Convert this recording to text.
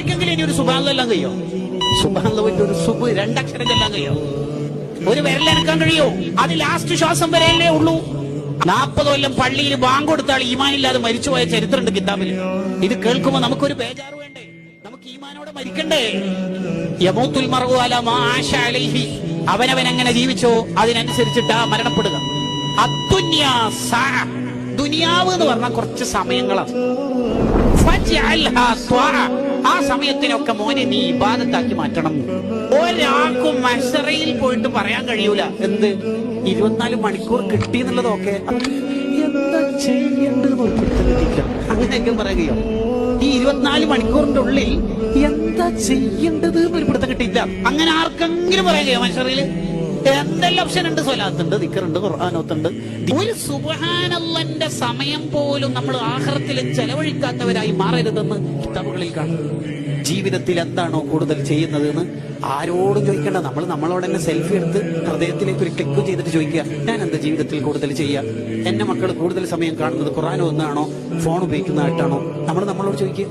ഇനി ഒരു സുബാനെല്ലാം കഴിയോ? സുബാന്റെ ഒരു സുബ് രണ്ടക്ഷരം ചെല്ലാൻ കഴിയോ? ഒരു വിരലെടുക്കാൻ കഴിയോ? അത് ലാസ്റ്റ് ശ്വാസം വരെയല്ലേ ഉള്ളൂ. 40 കൊല്ലം പള്ളിയിൽ ബാങ്ക് കൊടുത്താൽ ഈമാനില്ലാതെ മരിച്ചുപോയ ചരിത്രമുണ്ട് കിതാബിൽ. ഇത് കേൾക്കുമ്പോ നമുക്കൊരു ബേജാറ് വേണ്ടേ? നമുക്ക് ഈമാനോടെ മരിക്കണ്ടേ? യമൂത്തുൽ മർഉ അലാ മാ ആശ അലൈഹി, അവനവൻ എങ്ങനെ ജീവിച്ചോ അതിനനുസരിച്ചിട്ടാ മരണപ്പെടുക. അദ്ദുന്യാ സഅ, ദുനിയാവ് എന്ന് പറഞ്ഞാൽ കുറച്ച് സമയങ്ങളാണ്. ആ സമയത്തിനൊക്കെ മോനെ നീ ഇബാദത്താക്കി മാറ്റണം. ഒരാൾക്കും മഹ്ശറയിൽ പോയിട്ട് പറയാൻ കഴിയൂല എന്ത് 24 മണിക്കൂർ കിട്ടി എന്നുള്ളതൊക്കെ എന്താ ചെയ്യേണ്ടത് അങ്ങനെയൊക്കെ പറയുകയോ. ഈ 24 മണിക്കൂറിന്റെ ഉള്ളിൽ എന്താ ചെയ്യേണ്ടത് ഒരു പിടുത്തം കിട്ടിയില്ല. അങ്ങനെ ആർക്കെങ്കിലും പറയുകയോ മഹ്ശറയിൽ? എന്തെല്ലാം ഓപ്ഷൻ ഉണ്ട്. സ്വലാത്തുണ്ട്, ദിക്റുണ്ട്, ഖുർആനോത്തുണ്ട്. ഒരു സുബ്ഹാനല്ലാഹ്ന്റെ സമയം പോലും നമ്മൾ ആഖിറത്തിൽ ചെലവഴിക്കാത്തവരായി മാറരുതെന്ന് കിതാബുകളിൽ കാണും. ജീവിതത്തിൽ എന്താണോ കൂടുതൽ ചെയ്യുന്നത് എന്ന് ആരോടും ചോദിക്കേണ്ട. നമ്മൾ നമ്മളോട് തന്നെ സെൽഫി എടുത്ത് ഹൃദയത്തിലേക്ക് ഒരു ക്ലിക്ക് ചെയ്തിട്ട് ചോദിക്കുക, ഞാൻ എന്താ ജീവിതത്തിൽ കൂടുതൽ ചെയ്യുക? എന്റെ മക്കൾ കൂടുതൽ സമയം കാണുന്നത് ഖുർആൻ ഒന്നാണോ ഫോൺ ഉപയോഗിക്കുന്നതായിട്ടാണോ? നമ്മളോട് ചോദിക്കുക.